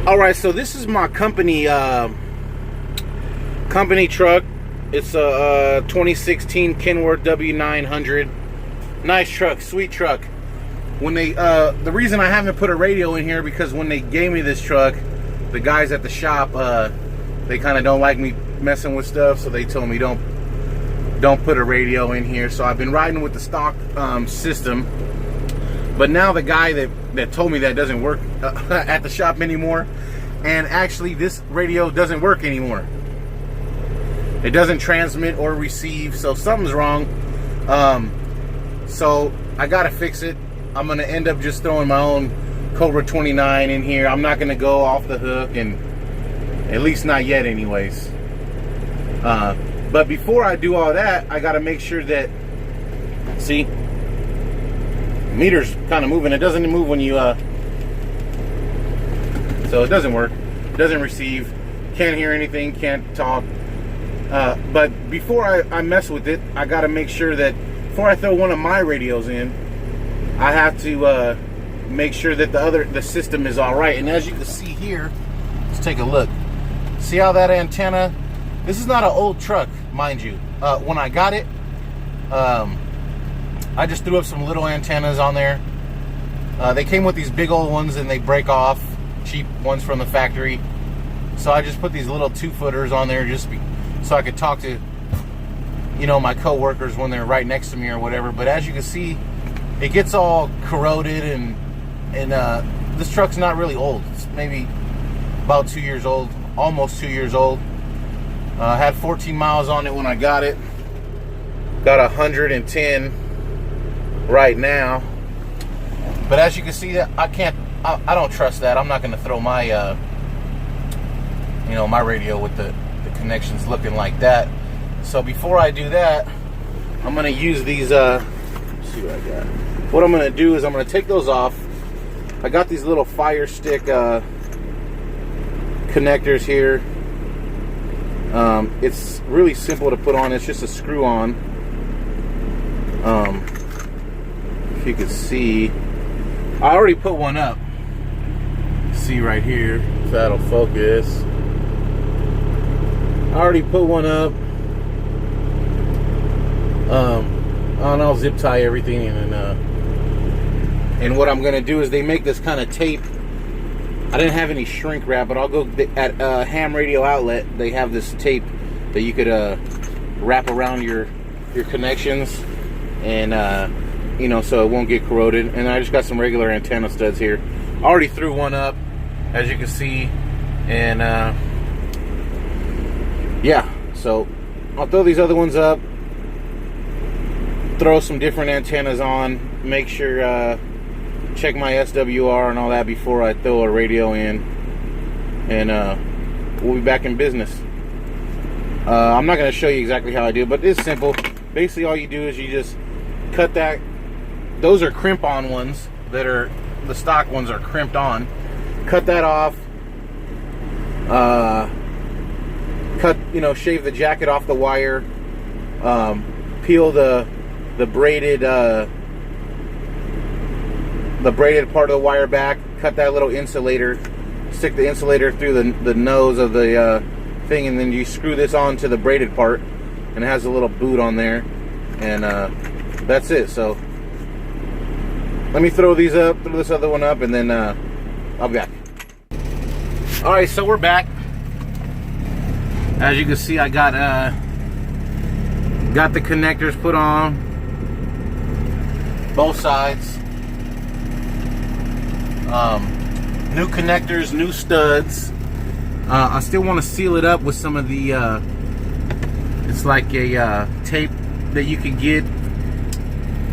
All right, so this is my company truck. It's a 2016 Kenworth W900. Nice truck, sweet truck. When they the reason I haven't put a radio in here, because when they gave me this truck, the guys at the shop they kind of don't like me messing with stuff, so they told me don't put a radio in here. So I've been riding with the stock system. But now the guy that told me that doesn't work at the shop anymore, and actually this radio doesn't work anymore. It doesn't transmit or receive, so something's wrong. So I gotta fix it. I'm gonna end up just throwing my own Cobra 29 in here. I'm not gonna go off the hook, and at least not yet anyways. But before I do all that, I gotta make sure that, see, meter's kind of moving. It doesn't move when you so it doesn't work. It doesn't receive. Can't hear anything, can't talk. But before I mess with it, I gotta make sure that before I throw one of my radios in, I have to make sure that the system is all right. And as you can see here, let's take a look. See how that antenna, this is not an old truck, mind you. When I got it, I just threw up some little antennas on there. They came with these big old ones and they break off, cheap ones from the factory. So I just put these little 2-footers on there just so I could talk to, you know, my co-workers when they're right next to me or whatever. But as you can see, it gets all corroded, and this truck's not really old. It's maybe about 2 years old, almost 2 years old. Had 14 miles on it when I got it. Got 110 right now. But as you can see, that I don't trust that. I'm not going to throw my you know, my radio with the connections looking like that. So before I do that, I'm going to use these let's see what I got. What I'm going to do is I'm going to take those off. I got these little fire stick connectors here. It's really simple to put on. It's just a screw on. If you could see, I already put one up. See right here, if that'll focus. I already put one up. And I'll zip tie everything, and what I'm gonna do is they make this kind of tape. I didn't have any shrink wrap, but I'll go at Ham Radio Outlet. They have this tape that you could wrap around your connections, and you know, so it won't get corroded. And I just got some regular antenna studs here. I already threw one up, as you can see, and yeah. So I'll throw these other ones up, throw some different antennas on, make sure check my SWR and all that before I throw a radio in, and we'll be back in business. I'm not going to show you exactly how I do it, but it's simple. Basically all you do is you just cut that. Those are crimp on ones that are, the stock ones are crimped on. Cut that off. Cut, you know, shave the jacket off the wire. Peel the braided part of the wire back. Cut that little insulator. Stick the insulator through the nose of the thing, and then you screw this on to the braided part, and it has a little boot on there, and that's it. So let me throw these up, throw this other one up, and then I'll be back. All right, so we're back. As you can see, I got the connectors put on both sides. New connectors, new studs. I still want to seal it up with some of the it's like a tape that you can get,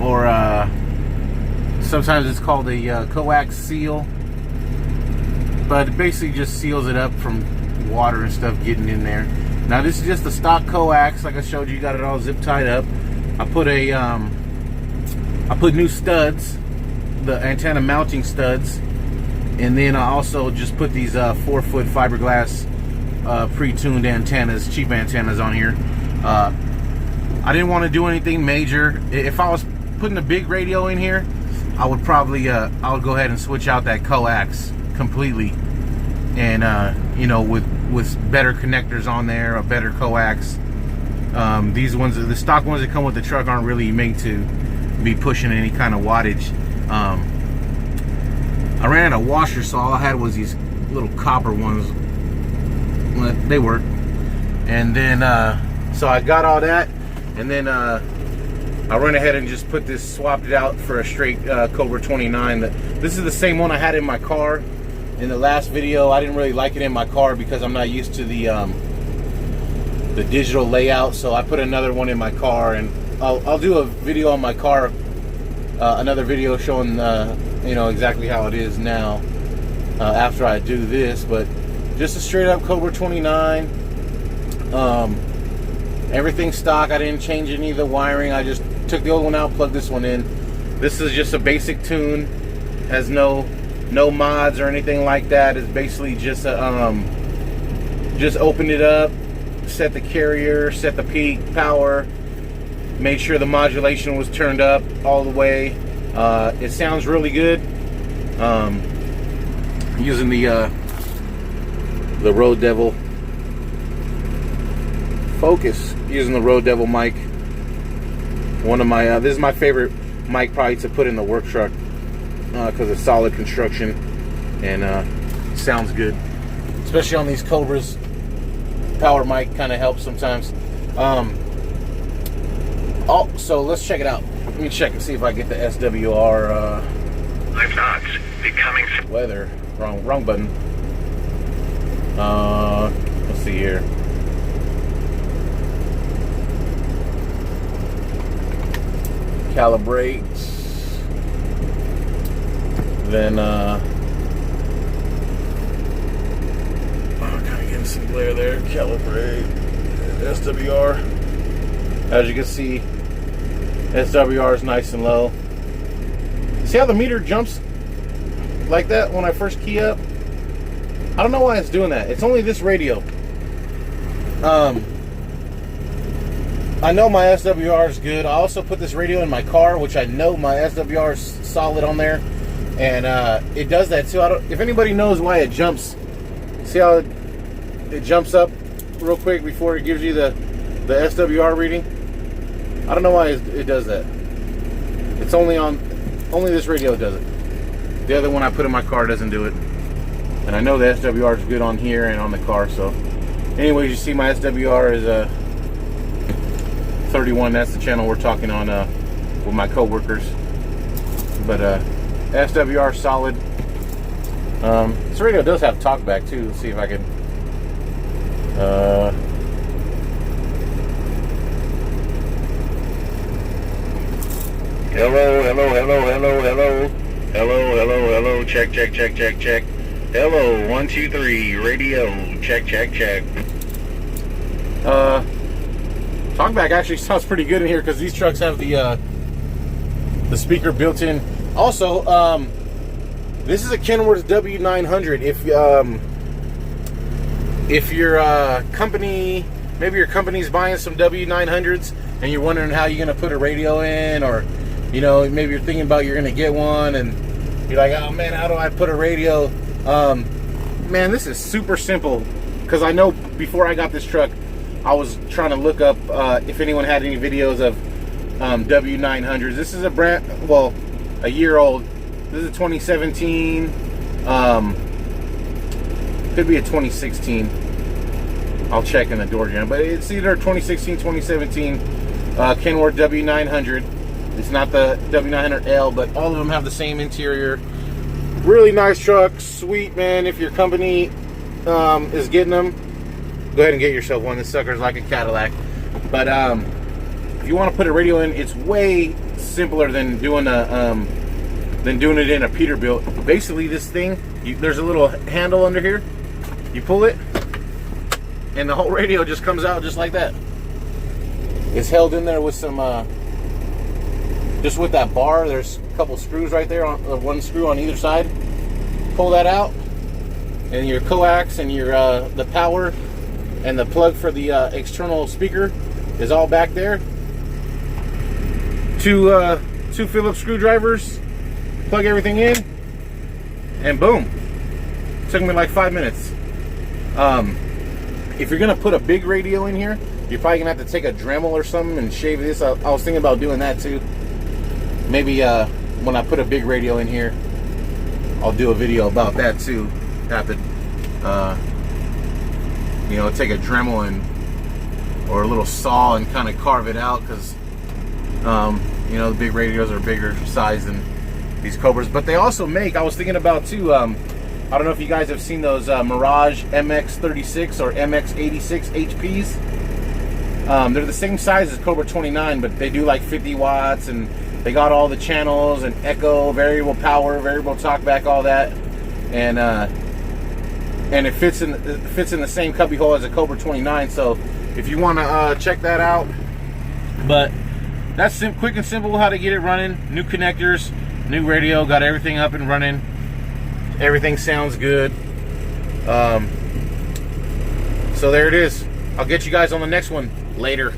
or sometimes it's called a coax seal, but it basically just seals it up from water and stuff getting in there. Now this is just the stock coax, like I showed you. Got it all zip tied up. I put new studs, the antenna mounting studs, and then I also just put these 4-foot fiberglass pre-tuned antennas, cheap antennas on here. I didn't want to do anything major. If I was putting a big radio in here, I would probably I would go ahead and switch out that coax completely and you know, with better connectors on there, a better coax. These ones, the stock ones that come with the truck, aren't really made to be pushing any kind of wattage. I ran out of washers, so all I had was these little copper ones. They work. And then so I got all that, and then I went ahead and just swapped it out for a straight Cobra 29. This is the same one I had in my car. In the last video, I didn't really like it in my car because I'm not used to the digital layout, so I put another one in my car, and I'll do a video on my car, another video showing you know, exactly how it is now after I do this. But just a straight up Cobra 29. Everything stock. I didn't change any of the wiring. I just took the old one out, plugged this one in. This is just a basic tune, has no mods or anything like that. It's basically just a just opened it up, set the carrier, set the peak power, made sure the modulation was turned up all the way. It sounds really good. Using the Road Devil Focus, using the Road Devil mic. One of my this is my favorite mic probably to put in the work truck because it's solid construction and sounds good, especially on these Cobras. Power mic kind of helps sometimes. Oh, so let's check it out. Let me check and see if I get the SWR 5 knots becoming weather. Wrong button. Let's see here. Calibrate. Then kind of getting some glare there. Calibrate. SWR. As you can see, SWR is nice and low. See how the meter jumps like that when I first key up? I don't know why it's doing that. It's only this radio. I know my SWR is good. I also put this radio in my car, which I know my SWR is solid on there, and it does that too. If anybody knows why it jumps, see how it jumps up real quick before it gives you the SWR reading? I don't know why it does that. It's only this radio does it. The other one I put in my car doesn't do it. And I know the SWR is good on here and on the car. So anyways, you see my SWR is 31. That's the channel we're talking on with my co-workers. But SWR solid. This radio does have talkback too. Let's see if I can hello, check. Hello, 1 2 3 radio, check. Talkback actually sounds pretty good in here because these trucks have the speaker built in. Also, this is a Kenworth W900. If your company, maybe your company's buying some W900s and you're wondering how you're gonna put a radio in, or you know, maybe you're thinking about you're gonna get one and you're like, oh man, how do I put a radio? Man, this is super simple, because I know before I got this truck, I was trying to look up if anyone had any videos of W900s. This is a year old. This is a 2017. Could be a 2016. I'll check in the door jam, but it's either 2016, 2017 Kenworth W900. It's not the W900L, but all of them have the same interior. Really nice truck, sweet, man. If your company is getting them, go ahead and get yourself one. This sucker's like a Cadillac. But if you want to put a radio in, it's way simpler than doing it in a Peterbilt. Basically, this thing, there's a little handle under here. You pull it, and the whole radio just comes out just like that. It's held in there with some, just with that bar. There's a couple screws right there, one screw on either side. Pull that out, and your coax and your the power and the plug for the external speaker is all back there. Two Phillips screwdrivers, plug everything in, and boom. Took me like 5 minutes. If you're gonna put a big radio in here, you're probably gonna have to take a Dremel or something and shave this. I was thinking about doing that too. Maybe when I put a big radio in here, I'll do a video about that too. Have to, you know, take a Dremel or a little saw and kind of carve it out, because you know, the big radios are bigger size than these Cobras. But they also make, I was thinking about too, I don't know if you guys have seen those Mirage MX36 or MX86 HPs. They're the same size as Cobra 29, but they do like 50 watts, and they got all the channels and echo, variable power, variable talkback, all that, and it fits in the same cubby hole as a Cobra 29. So if you want to check that out, but that's quick and simple how to get it running. New connectors, new radio, got everything up and running. Everything sounds good. So there it is. I'll get you guys on the next one later.